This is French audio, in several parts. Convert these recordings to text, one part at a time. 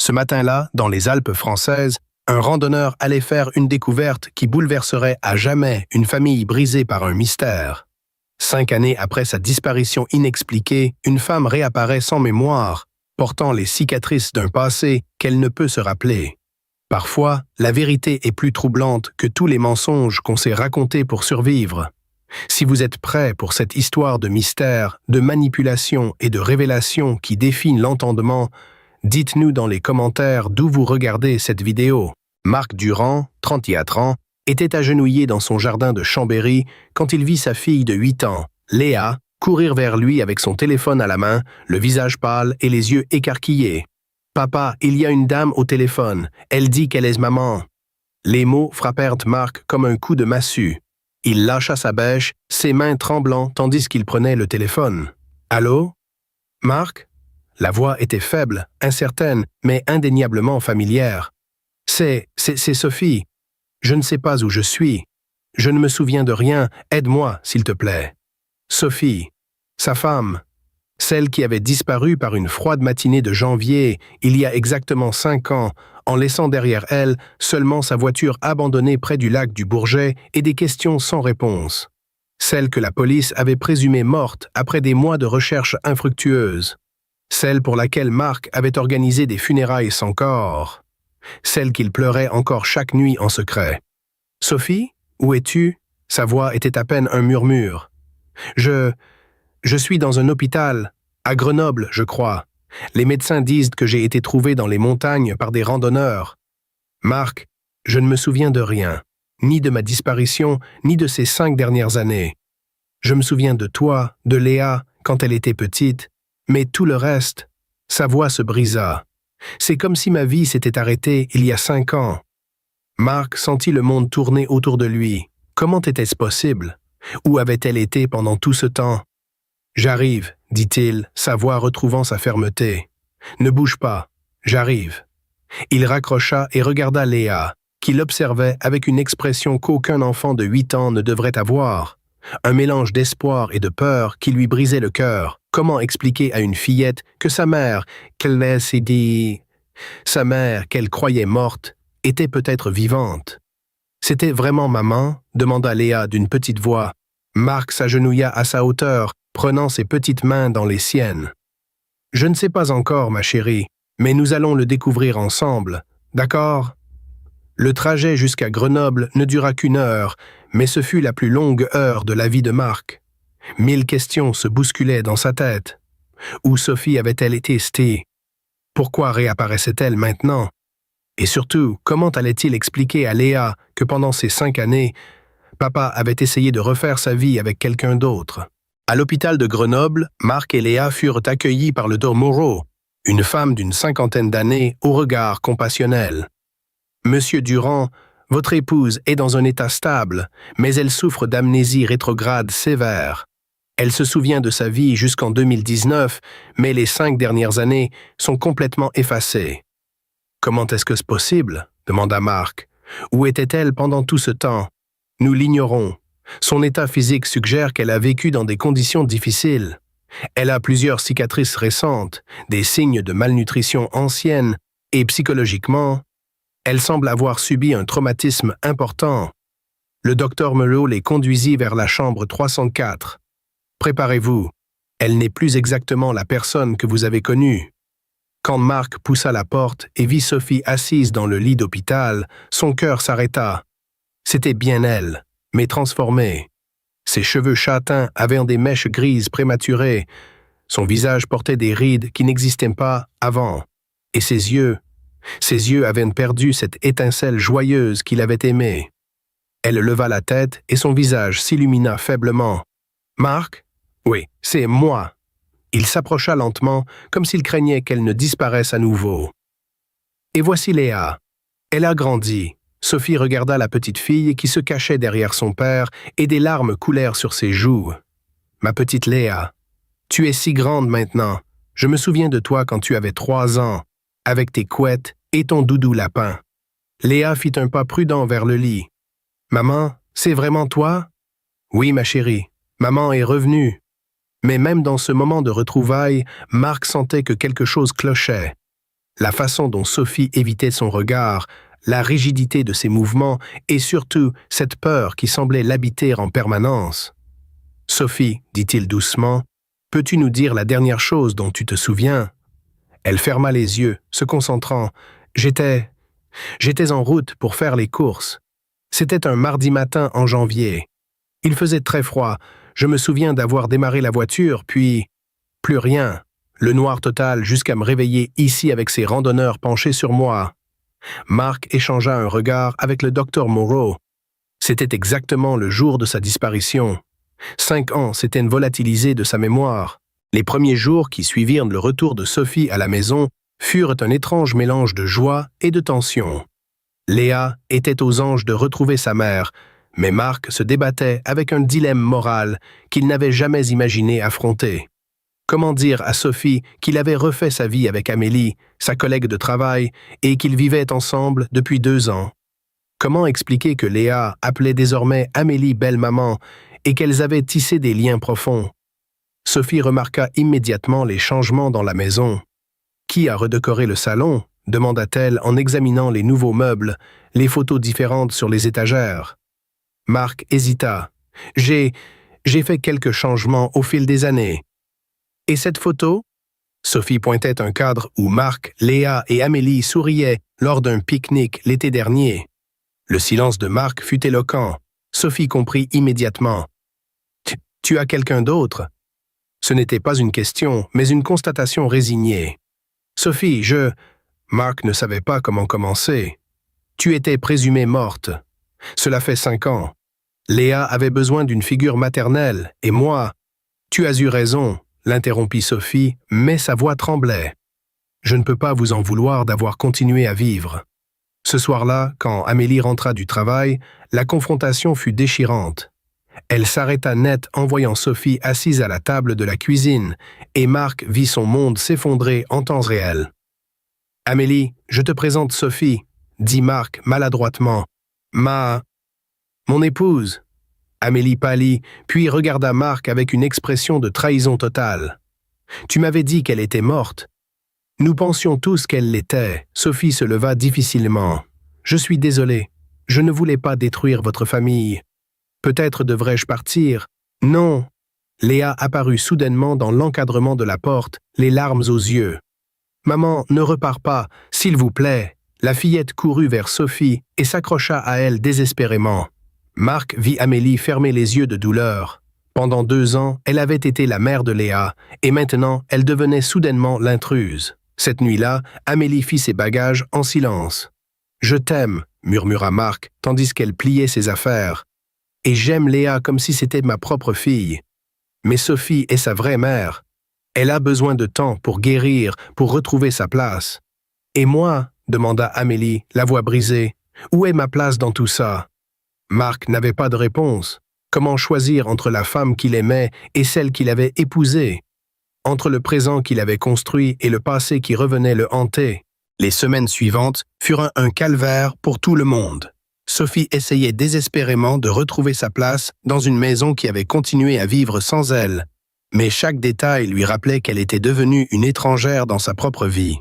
Ce matin-là, dans les Alpes françaises, un randonneur allait faire une découverte qui bouleverserait à jamais une famille brisée par un mystère. 5 années après sa disparition inexpliquée, une femme réapparaît sans mémoire, portant les cicatrices d'un passé qu'elle ne peut se rappeler. Parfois, la vérité est plus troublante que tous les mensonges qu'on s'est racontés pour survivre. Si vous êtes prêts pour cette histoire de mystère, de manipulation et de révélation qui défient l'entendement, dites-nous dans les commentaires d'où vous regardez cette vidéo. Marc Durand, 34 ans, était agenouillé dans son jardin de Chambéry quand il vit sa fille de 8 ans, Léa, courir vers lui avec son téléphone à la main, le visage pâle et les yeux écarquillés. « Papa, il y a une dame au téléphone. Elle dit qu'elle est maman. » Les mots frappèrent Marc comme un coup de massue. Il lâcha sa bêche, ses mains tremblant tandis qu'il prenait le téléphone. « Allô? Marc ?» La voix était faible, incertaine, mais indéniablement familière. « C'est Sophie. Je ne sais pas où je suis. Je ne me souviens de rien. Aide-moi, s'il te plaît. » Sophie, sa femme, celle qui avait disparu par une froide matinée de janvier, il y a exactement 5 ans, en laissant derrière elle seulement sa voiture abandonnée près du lac du Bourget et des questions sans réponse. Celle que la police avait présumée morte après des mois de recherches infructueuses. Celle pour laquelle Marc avait organisé des funérailles sans corps. Celle qu'il pleurait encore chaque nuit en secret. « Sophie, où es-tu » Sa voix était à peine un murmure. « Je suis dans un hôpital, à Grenoble, je crois. Les médecins disent que j'ai été trouvé dans les montagnes par des randonneurs. Marc, je ne me souviens de rien, ni de ma disparition, ni de ces 5 dernières années. Je me souviens de toi, de Léa, quand elle était petite, mais tout le reste, » sa voix se brisa. C'est comme si ma vie s'était arrêtée il y a 5 ans. Marc sentit le monde tourner autour de lui. Comment était-ce possible? Où avait-elle été pendant tout ce temps? « J'arrive, » dit-il, sa voix retrouvant sa fermeté. « Ne bouge pas, j'arrive. » Il raccrocha et regarda Léa, qui l'observait avec une expression qu'aucun enfant de 8 ans ne devrait avoir. Un mélange d'espoir et de peur qui lui brisait le cœur. Comment expliquer à une fillette que sa mère, sa mère, qu'elle croyait morte, était peut-être vivante? « C'était vraiment maman ?» demanda Léa d'une petite voix. Marc s'agenouilla à sa hauteur, prenant ses petites mains dans les siennes. « Je ne sais pas encore, ma chérie, mais nous allons le découvrir ensemble, d'accord ?» Le trajet jusqu'à Grenoble ne dura qu'1 heure, mais ce fut la plus longue heure de la vie de Marc. 1000 questions se bousculaient dans sa tête. Où Sophie avait-elle été? Pourquoi réapparaissait-elle maintenant? Et surtout, comment allait-il expliquer à Léa que pendant ces 5 années, papa avait essayé de refaire sa vie avec quelqu'un d'autre? À l'hôpital de Grenoble, Marc et Léa furent accueillis par le Dr Moreau, une femme d'une 50aine d'années au regard compassionnel. « Monsieur Durand, votre épouse est dans un état stable, mais elle souffre d'amnésie rétrograde sévère. Elle se souvient de sa vie jusqu'en 2019, mais les 5 dernières années sont complètement effacées. »« Comment est-ce que c'est possible ?» demanda Marc. « Où était-elle pendant tout ce temps? Nous l'ignorons. Son état physique suggère qu'elle a vécu dans des conditions difficiles. Elle a plusieurs cicatrices récentes, des signes de malnutrition ancienne, et psychologiquement, elle semble avoir subi un traumatisme important. » Le docteur Moreau les conduisit vers la chambre 304. « Préparez-vous, elle n'est plus exactement la personne que vous avez connue. » Quand Marc poussa la porte et vit Sophie assise dans le lit d'hôpital, son cœur s'arrêta. C'était bien elle, mais transformée. Ses cheveux châtains avaient des mèches grises prématurées. Son visage portait des rides qui n'existaient pas avant. Et ses yeux avaient perdu cette étincelle joyeuse qu'il avait aimée. Elle leva la tête et son visage s'illumina faiblement. « Marc? Oui, c'est moi. » Il s'approcha lentement, comme s'il craignait qu'elle ne disparaisse à nouveau. Et voici Léa. Elle a grandi. Sophie regarda la petite fille qui se cachait derrière son père et des larmes coulèrent sur ses joues. « Ma petite Léa, tu es si grande maintenant. Je me souviens de toi quand tu avais 3 ans, avec tes couettes et ton doudou lapin. » Léa fit un pas prudent vers le lit. « Maman, c'est vraiment toi? »« Oui, ma chérie, maman est revenue. » Mais même dans ce moment de retrouvailles, Marc sentait que quelque chose clochait. La façon dont Sophie évitait son regard, la rigidité de ses mouvements et surtout cette peur qui semblait l'habiter en permanence. « Sophie, dit-il doucement, peux-tu nous dire la dernière chose dont tu te souviens ?» Elle ferma les yeux, se concentrant. « J'étais en route pour faire les courses. C'était un mardi matin en janvier. Il faisait très froid. Je me souviens d'avoir démarré la voiture, puis... plus rien. Le noir total jusqu'à me réveiller ici avec ces randonneurs penchés sur moi. » Mark échangea un regard avec le docteur Moreau. C'était exactement le jour de sa disparition. 5 ans s'étaient volatilisés de sa mémoire. Les premiers jours qui suivirent le retour de Sophie à la maison furent un étrange mélange de joie et de tension. Léa était aux anges de retrouver sa mère, mais Mark se débattait avec un dilemme moral qu'il n'avait jamais imaginé affronter. Comment dire à Sophie qu'il avait refait sa vie avec Amélie, sa collègue de travail, et qu'ils vivaient ensemble depuis 2 ans? Comment expliquer que Léa appelait désormais Amélie belle-maman et qu'elles avaient tissé des liens profonds? Sophie remarqua immédiatement les changements dans la maison. « Qui a redécoré le salon ?» demanda-t-elle en examinant les nouveaux meubles, les photos différentes sur les étagères. Mark hésita. « J'ai fait quelques changements au fil des années. » « Et cette photo ?» Sophie pointait un cadre où Mark, Léa et Amélie souriaient lors d'un pique-nique l'été dernier. Le silence de Mark fut éloquent. Sophie comprit immédiatement. « Tu as quelqu'un d'autre ?» Ce n'était pas une question, mais une constatation résignée. « Sophie, Mark ne savait pas comment commencer. « Tu étais présumée morte. Cela fait 5 ans. Léa avait besoin d'une figure maternelle, et moi... »« Tu as eu raison. » l'interrompit Sophie, mais sa voix tremblait. « Je ne peux pas vous en vouloir d'avoir continué à vivre. » Ce soir-là, quand Amélie rentra du travail, la confrontation fut déchirante. Elle s'arrêta net en voyant Sophie assise à la table de la cuisine, et Mark vit son monde s'effondrer en temps réel. « Amélie, je te présente Sophie, » dit Mark maladroitement. « Mon épouse. » Amélie pâlit, puis regarda Mark avec une expression de trahison totale. « Tu m'avais dit qu'elle était morte. » Nous pensions tous qu'elle l'était. Sophie se leva difficilement. « Je suis désolée. Je ne voulais pas détruire votre famille. Peut-être devrais-je partir. »« Non. » Léa apparut soudainement dans l'encadrement de la porte, les larmes aux yeux. « Maman, ne repars pas, s'il vous plaît. » La fillette courut vers Sophie et s'accrocha à elle désespérément. Mark vit Amélie fermer les yeux de douleur. Pendant 2 ans, elle avait été la mère de Léa, et maintenant, elle devenait soudainement l'intruse. Cette nuit-là, Amélie fit ses bagages en silence. « Je t'aime, » murmura Mark, tandis qu'elle pliait ses affaires. « Et j'aime Léa comme si c'était ma propre fille. Mais Sophie est sa vraie mère. Elle a besoin de temps pour guérir, pour retrouver sa place. »« Et moi ?» demanda Amélie, la voix brisée. « Où est ma place dans tout ça ?» Mark n'avait pas de réponse. Comment choisir entre la femme qu'il aimait et celle qu'il avait épousée? Entre le présent qu'il avait construit et le passé qui revenait le hanter? Les semaines suivantes furent un calvaire pour tout le monde. Sophie essayait désespérément de retrouver sa place dans une maison qui avait continué à vivre sans elle. Mais chaque détail lui rappelait qu'elle était devenue une étrangère dans sa propre vie.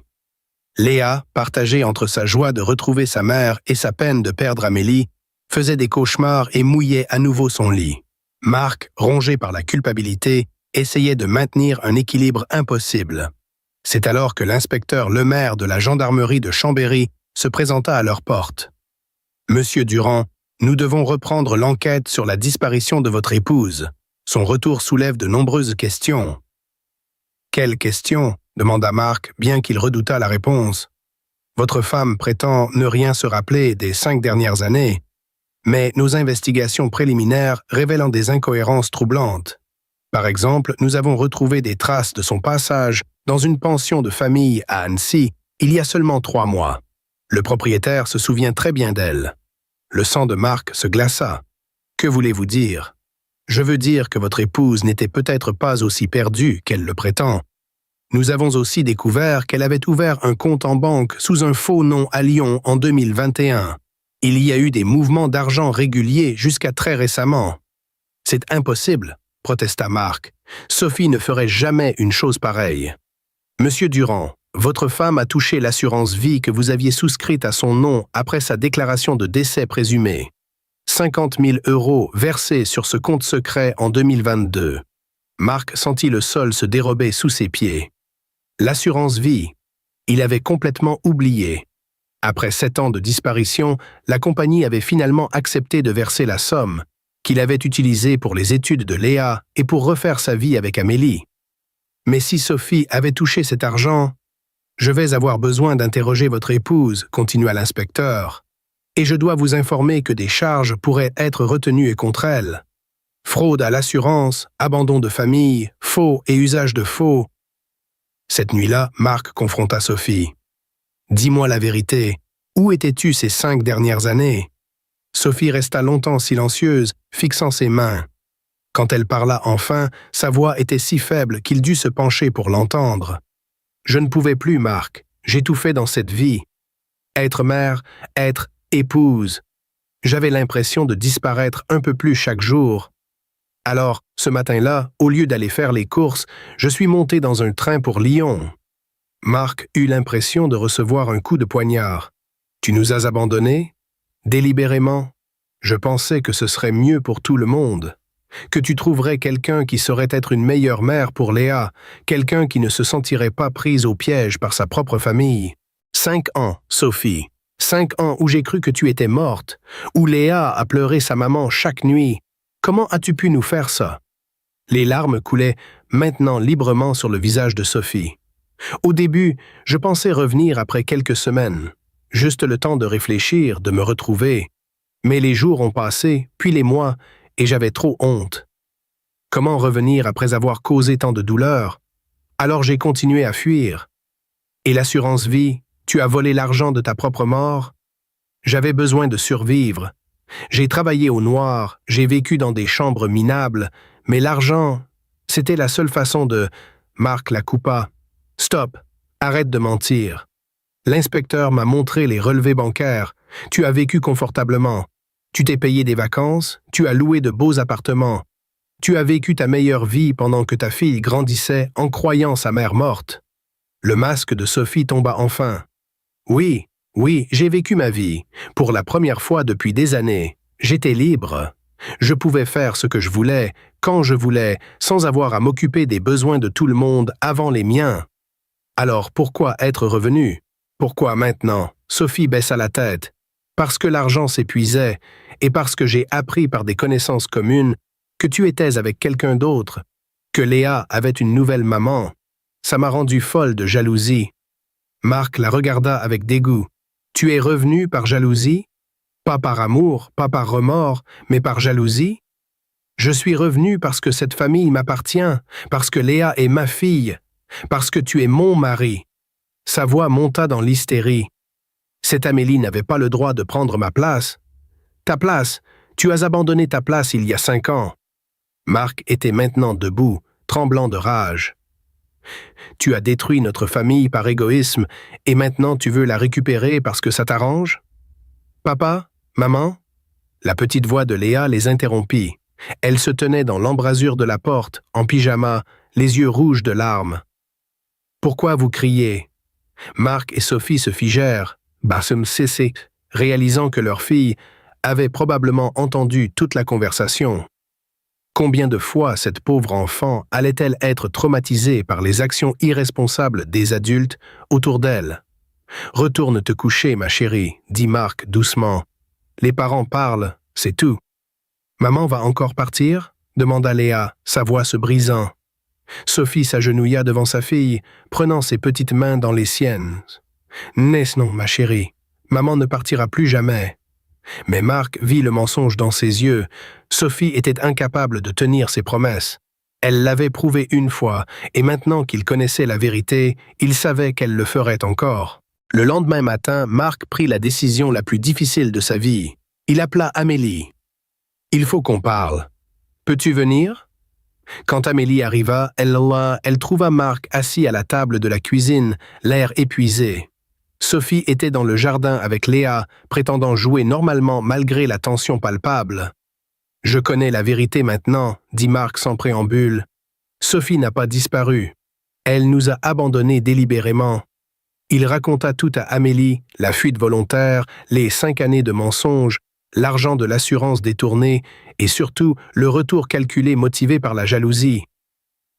Léa, partagée entre sa joie de retrouver sa mère et sa peine de perdre Amélie, faisait des cauchemars et mouillait à nouveau son lit. Mark, rongé par la culpabilité, essayait de maintenir un équilibre impossible. C'est alors que l'inspecteur Lemaire de la gendarmerie de Chambéry se présenta à leur porte. « Monsieur Durand, nous devons reprendre l'enquête sur la disparition de votre épouse. Son retour soulève de nombreuses questions. » « Quelles questions ?» demanda Mark, bien qu'il redoutât la réponse. « Votre femme prétend ne rien se rappeler des 5 dernières années. Mais nos investigations préliminaires révèlent des incohérences troublantes. Par exemple, nous avons retrouvé des traces de son passage dans une pension de famille à Annecy il y a seulement 3 mois. Le propriétaire se souvient très bien d'elle. » Le sang de Mark se glaça. « Que voulez-vous dire ? » ?»« Je veux dire que votre épouse n'était peut-être pas aussi perdue qu'elle le prétend. Nous avons aussi découvert qu'elle avait ouvert un compte en banque sous un faux nom à Lyon en 2021. Il y a eu des mouvements d'argent réguliers jusqu'à très récemment. »« C'est impossible, » protesta Mark. « Sophie ne ferait jamais une chose pareille. »« Monsieur Durand, votre femme a touché l'assurance vie que vous aviez souscrite à son nom après sa déclaration de décès présumé. 50 000 € versés sur ce compte secret en 2022. Marc sentit le sol se dérober sous ses pieds. L'assurance vie, il avait complètement oublié. Après 7 ans de disparition, la compagnie avait finalement accepté de verser la somme qu'il avait utilisée pour les études de Léa et pour refaire sa vie avec Amélie. Mais si Sophie avait touché cet argent, « Je vais avoir besoin d'interroger votre épouse », continua l'inspecteur, « et je dois vous informer que des charges pourraient être retenues contre elle. Fraude à l'assurance, abandon de famille, faux et usage de faux. » Cette nuit-là, Marc confronta Sophie. « Dis-moi la vérité, où étais-tu ces 5 dernières années ?» Sophie resta longtemps silencieuse, fixant ses mains. Quand elle parla enfin, sa voix était si faible qu'il dut se pencher pour l'entendre. « Je ne pouvais plus, Marc. J'étouffais dans cette vie. Être mère, être épouse. J'avais l'impression de disparaître un peu plus chaque jour. Alors, ce matin-là, au lieu d'aller faire les courses, je suis monté dans un train pour Lyon. » Marc eut l'impression de recevoir un coup de poignard. « Tu nous as abandonnés? Délibérément? Je pensais que ce serait mieux pour tout le monde. Que tu trouverais quelqu'un qui saurait être une meilleure mère pour Léa, quelqu'un qui ne se sentirait pas prise au piège par sa propre famille. 5 ans, Sophie. 5 ans où j'ai cru que tu étais morte, où Léa a pleuré sa maman chaque nuit. Comment as-tu pu nous faire ça? » Les larmes coulaient maintenant librement sur le visage de Sophie. « Au début, je pensais revenir après quelques semaines. Juste le temps de réfléchir, de me retrouver. Mais les jours ont passé, puis les mois, et j'avais trop honte. Comment revenir après avoir causé tant de douleur? Alors j'ai continué à fuir. Et l'assurance vie, tu as volé l'argent de ta propre mort? J'avais besoin de survivre. J'ai travaillé au noir, j'ai vécu dans des chambres minables, mais l'argent, c'était la seule façon de... » Marc la coupa. « Stop, arrête de mentir. L'inspecteur m'a montré les relevés bancaires. Tu as vécu confortablement. Tu t'es payé des vacances, tu as loué de beaux appartements. Tu as vécu ta meilleure vie pendant que ta fille grandissait en croyant sa mère morte. » Le masque de Sophie tomba enfin. « Oui, j'ai vécu ma vie. Pour la première fois depuis des années. J'étais libre. Je pouvais faire ce que je voulais, quand je voulais, sans avoir à m'occuper des besoins de tout le monde avant les miens. Alors pourquoi être revenu? Pourquoi maintenant? » Sophie baissa la tête. « Parce que l'argent s'épuisait, et parce que j'ai appris par des connaissances communes que tu étais avec quelqu'un d'autre, que Léa avait une nouvelle maman. Ça m'a rendue folle de jalousie. » Marc la regarda avec dégoût. « Tu es revenu par jalousie? Pas par amour, pas par remords, mais par jalousie? Je suis revenu parce que cette famille m'appartient, parce que Léa est ma fille, parce que tu es mon mari. » Sa voix monta dans l'hystérie. « Cette Amélie n'avait pas le droit de prendre ma place. Ta place, tu as abandonné ta place il y a 5 ans. » Marc était maintenant debout, tremblant de rage. « Tu as détruit notre famille par égoïsme et maintenant tu veux la récupérer parce que ça t'arrange? Papa? Maman? » La petite voix de Léa les interrompit. Elle se tenait dans l'embrasure de la porte, en pyjama, les yeux rouges de larmes. « Pourquoi vous criez? » Marc et Sophie se figèrent, Bassem cessé, réalisant que leur fille avait probablement entendu toute la conversation. Combien de fois cette pauvre enfant allait-elle être traumatisée par les actions irresponsables des adultes autour d'elle? « Retourne te coucher, ma chérie, » dit Marc doucement. « Les parents parlent, c'est tout. »« Maman va encore partir ?» demanda Léa, sa voix se brisant. Sophie s'agenouilla devant sa fille, prenant ses petites mains dans les siennes. « Non, ma chérie, maman ne partira plus jamais. » Mais Marc vit le mensonge dans ses yeux. Sophie était incapable de tenir ses promesses. Elle l'avait prouvé une fois, et maintenant qu'il connaissait la vérité, il savait qu'elle le ferait encore. Le lendemain matin, Marc prit la décision la plus difficile de sa vie. Il appela Amélie. « Il faut qu'on parle. Peux-tu venir ?» Quand Amélie arriva, elle trouva Marc assis à la table de la cuisine, l'air épuisé. Sophie était dans le jardin avec Léa, prétendant jouer normalement malgré la tension palpable. « Je connais la vérité maintenant, » dit Marc sans préambule. « Sophie n'a pas disparu. Elle nous a abandonnés délibérément. Il raconta tout à Amélie, la fuite volontaire, les 5 années de mensonges, l'argent de l'assurance détourné et surtout le retour calculé motivé par la jalousie.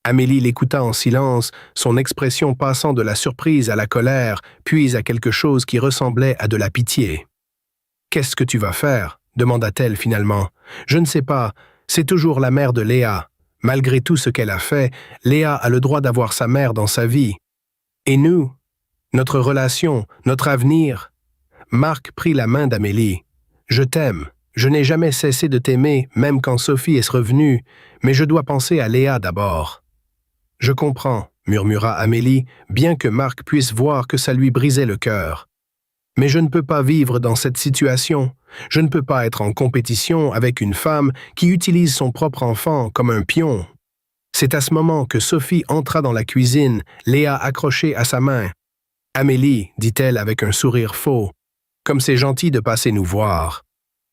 Amélie l'écouta en silence, son expression passant de la surprise à la colère, puis à quelque chose qui ressemblait à de la pitié. « Qu'est-ce que tu vas faire » demanda-t-elle finalement. « Je ne sais pas, c'est toujours la mère de Léa. Malgré tout ce qu'elle a fait, Léa a le droit d'avoir sa mère dans sa vie. Et nous, notre relation, notre avenir ?» Marc prit la main d'Amélie. « Je t'aime. Je n'ai jamais cessé de t'aimer, même quand Sophie est revenue, mais je dois penser à Léa d'abord. » « Je comprends, » murmura Amélie, bien que Marc puisse voir que ça lui brisait le cœur. « Mais je ne peux pas vivre dans cette situation. Je ne peux pas être en compétition avec une femme qui utilise son propre enfant comme un pion. » C'est à ce moment que Sophie entra dans la cuisine, Léa accrochée à sa main. « Amélie, » dit-elle avec un sourire faux, « comme c'est gentil de passer nous voir. »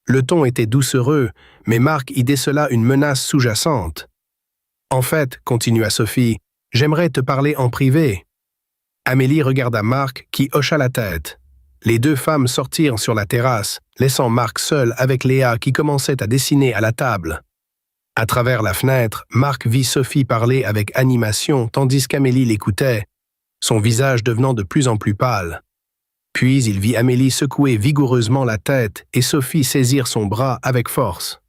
Le ton était doucereux, mais Marc y décela une menace sous-jacente. « En fait, » continua Sophie, « j'aimerais te parler en privé. » Amélie regarda Marc qui hocha la tête. Les deux femmes sortirent sur la terrasse, laissant Marc seul avec Léa qui commençait à dessiner à la table. À travers la fenêtre, Marc vit Sophie parler avec animation tandis qu'Amélie l'écoutait, son visage devenant de plus en plus pâle. Puis il vit Amélie secouer vigoureusement la tête et Sophie saisir son bras avec force.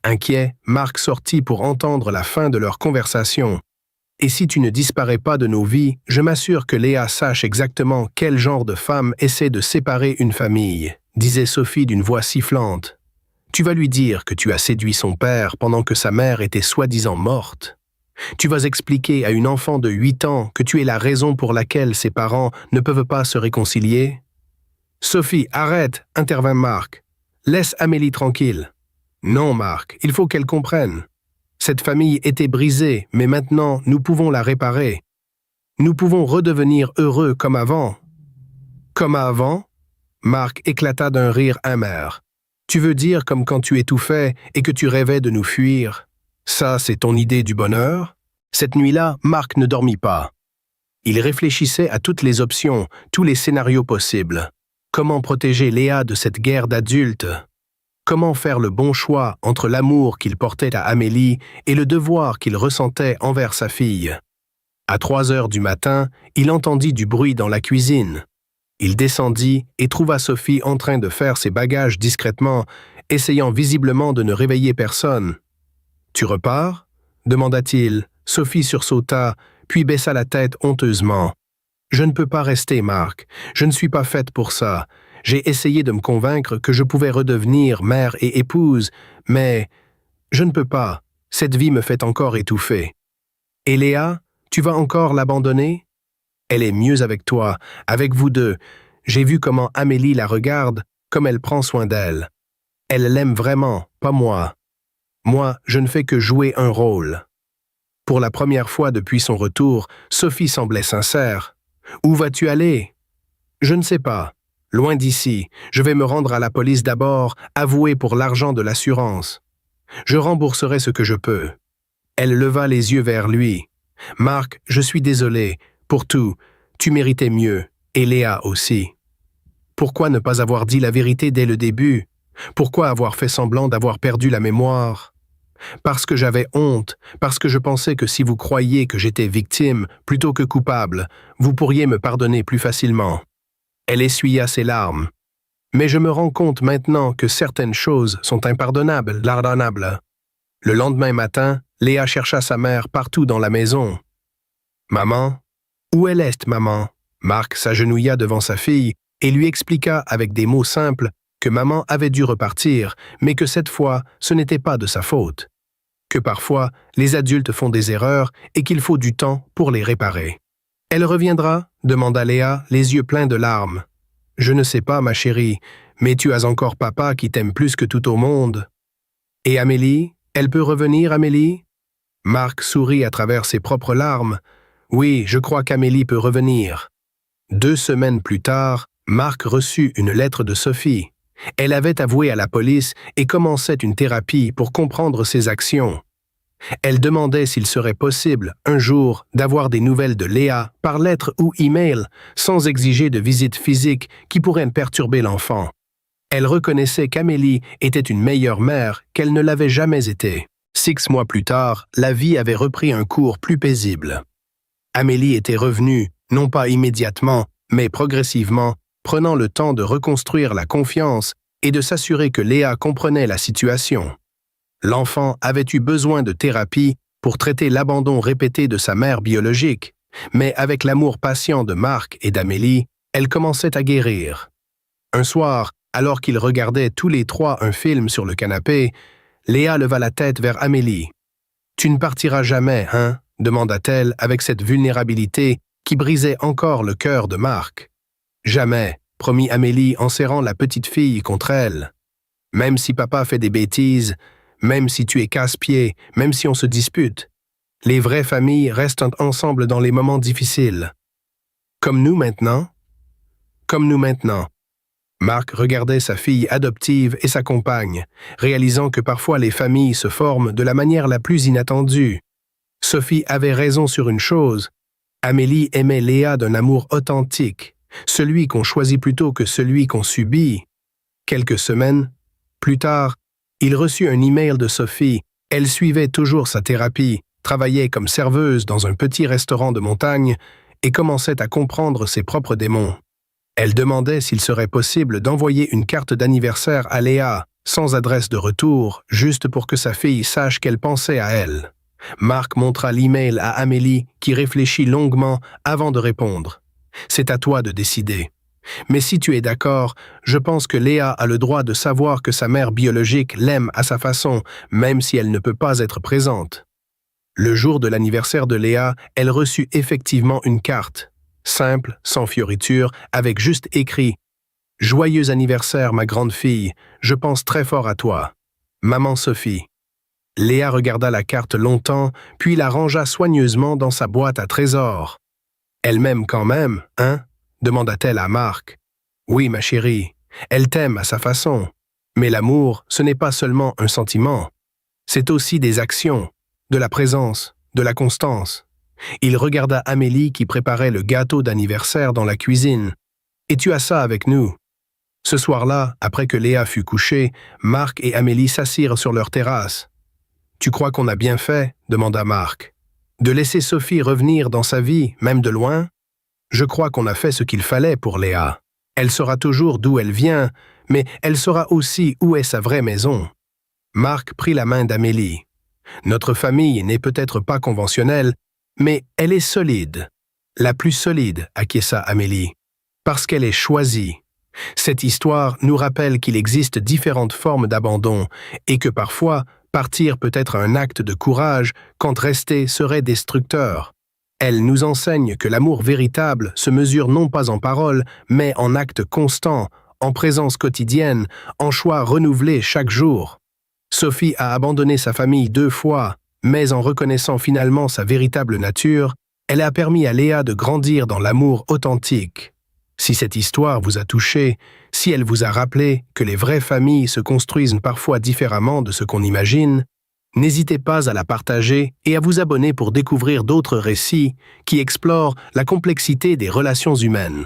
Inquiet, Marc sortit pour entendre la fin de leur conversation. « Et si tu ne disparais pas de nos vies, je m'assure que Léa sache exactement quel genre de femme essaie de séparer une famille, » disait Sophie d'une voix sifflante. « Tu vas lui dire que tu as séduit son père pendant que sa mère était soi-disant morte. Tu vas expliquer à une enfant de 8 ans que tu es la raison pour laquelle ses parents ne peuvent pas se réconcilier. »« Sophie, arrête » intervint Marc. « Laisse Amélie tranquille. » « Non, Marc, il faut qu'elle comprenne. Cette famille était brisée, mais maintenant, nous pouvons la réparer. Nous pouvons redevenir heureux comme avant. » « Comme avant ?» Marc éclata d'un rire amer. « Tu veux dire comme quand tu étouffais et que tu rêvais de nous fuir? Ça, c'est ton idée du bonheur ?» Cette nuit-là, Marc ne dormit pas. Il réfléchissait à toutes les options, tous les scénarios possibles. Comment protéger Léa de cette guerre d'adultes? Comment faire le bon choix entre l'amour qu'il portait à Amélie et le devoir qu'il ressentait envers sa fille? À 3 heures du matin, il entendit du bruit dans la cuisine. Il descendit et trouva Sophie en train de faire ses bagages discrètement, essayant visiblement de ne réveiller personne. « Tu repars ?» demanda-t-il. Sophie sursauta, puis baissa la tête honteusement. « Je ne peux pas rester, Marc. Je ne suis pas faite pour ça. J'ai essayé de me convaincre que je pouvais redevenir mère et épouse, mais je ne peux pas. Cette vie me fait encore étouffer. Et Léa, tu vas encore l'abandonner? Elle est mieux avec toi, avec vous deux. J'ai vu comment Amélie la regarde, comme elle prend soin d'elle. Elle l'aime vraiment, pas moi. Moi, je ne fais que jouer un rôle. » Pour la première fois depuis son retour, Sophie semblait sincère. « Où vas-tu aller? »« Je ne sais pas. Loin d'ici, je vais me rendre à la police d'abord, avouer pour l'argent de l'assurance. Je rembourserai ce que je peux. » Elle leva les yeux vers lui. « Marc, je suis désolé. Pour tout, tu méritais mieux, et Léa aussi. Pourquoi ne pas avoir dit la vérité dès le début? Pourquoi avoir fait semblant d'avoir perdu la mémoire? Parce que j'avais honte, parce que je pensais que si vous croyiez que j'étais victime plutôt que coupable, vous pourriez me pardonner plus facilement. » Elle essuya ses larmes. « Mais je me rends compte maintenant que certaines choses sont impardonnables, l'ardonnable. » Le lendemain matin, Léa chercha sa mère partout dans la maison. « Maman? Où elle est, maman? » Marc s'agenouilla devant sa fille et lui expliqua avec des mots simples que maman avait dû repartir, mais que cette fois, ce n'était pas de sa faute. Que parfois, les adultes font des erreurs et qu'il faut du temps pour les réparer. « Elle reviendra ?» demanda Léa, les yeux pleins de larmes. « Je ne sais pas, ma chérie, mais tu as encore papa qui t'aime plus que tout au monde. »« Et Amélie? Elle peut revenir, Amélie ?» Marc sourit à travers ses propres larmes. « Oui, je crois qu'Amélie peut revenir. » 2 semaines plus tard, Marc reçut une lettre de Sophie. Elle avait avoué à la police et commençait une thérapie pour comprendre ses actions. Elle demandait s'il serait possible, un jour, d'avoir des nouvelles de Léa par lettre ou email, sans exiger de visite physique qui pourrait perturber l'enfant. Elle reconnaissait qu'Amélie était une meilleure mère qu'elle ne l'avait jamais été. 6 mois plus tard, la vie avait repris un cours plus paisible. Amélie était revenue, non pas immédiatement, mais progressivement, prenant le temps de reconstruire la confiance et de s'assurer que Léa comprenait la situation. L'enfant avait eu besoin de thérapie pour traiter l'abandon répété de sa mère biologique, mais avec l'amour patient de Marc et d'Amélie, elle commençait à guérir. Un soir, alors qu'ils regardaient tous les trois un film sur le canapé, Léa leva la tête vers Amélie. « Tu ne partiras jamais, hein ?» demanda-t-elle avec cette vulnérabilité qui brisait encore le cœur de Marc. « Jamais », promit Amélie en serrant la petite fille contre elle. « Même si papa fait des bêtises, même si tu es casse-pied, même si on se dispute, les vraies familles restent ensemble dans les moments difficiles. Comme nous maintenant. Comme nous maintenant. » Marc regardait sa fille adoptive et sa compagne, réalisant que parfois les familles se forment de la manière la plus inattendue. Sophie avait raison sur une chose. Amélie aimait Léa d'un amour authentique, celui qu'on choisit plutôt que celui qu'on subit. Quelques semaines plus tard, il reçut un email de Sophie. Elle suivait toujours sa thérapie, travaillait comme serveuse dans un petit restaurant de montagne et commençait à comprendre ses propres démons. Elle demandait s'il serait possible d'envoyer une carte d'anniversaire à Léa, sans adresse de retour, juste pour que sa fille sache qu'elle pensait à elle. Marc montra l'email à Amélie, qui réfléchit longuement avant de répondre. « C'est à toi de décider. Mais si tu es d'accord, je pense que Léa a le droit de savoir que sa mère biologique l'aime à sa façon, même si elle ne peut pas être présente. » Le jour de l'anniversaire de Léa, elle reçut effectivement une carte. Simple, sans fioriture, avec juste écrit « Joyeux anniversaire, ma grande fille, je pense très fort à toi. Maman Sophie. » Léa regarda la carte longtemps, puis la rangea soigneusement dans sa boîte à trésors. « Elle m'aime quand même, hein ?» demanda-t-elle à Marc. « Oui, ma chérie, elle t'aime à sa façon. Mais l'amour, ce n'est pas seulement un sentiment. C'est aussi des actions, de la présence, de la constance. » Il regarda Amélie qui préparait le gâteau d'anniversaire dans la cuisine. « Et tu as ça avec nous. » Ce soir-là, après que Léa fut couchée, Marc et Amélie s'assirent sur leur terrasse. « Tu crois qu'on a bien fait ?» demanda Marc. « De laisser Sophie revenir dans sa vie, même de loin ? Je crois qu'on a fait ce qu'il fallait pour Léa. Elle saura toujours d'où elle vient, mais elle saura aussi où est sa vraie maison. » Marc prit la main d'Amélie. « Notre famille n'est peut-être pas conventionnelle, mais elle est solide. La plus solide, acquiesça Amélie, parce qu'elle est choisie. Cette histoire nous rappelle qu'il existe différentes formes d'abandon et que parfois, partir peut être un acte de courage quand rester serait destructeur. Elle nous enseigne que l'amour véritable se mesure non pas en paroles, mais en actes constants, en présence quotidienne, en choix renouvelés chaque jour. Sophie a abandonné sa famille 2 fois, mais en reconnaissant finalement sa véritable nature, elle a permis à Léa de grandir dans l'amour authentique. Si cette histoire vous a touché, si elle vous a rappelé que les vraies familles se construisent parfois différemment de ce qu'on imagine, n'hésitez pas à la partager et à vous abonner pour découvrir d'autres récits qui explorent la complexité des relations humaines.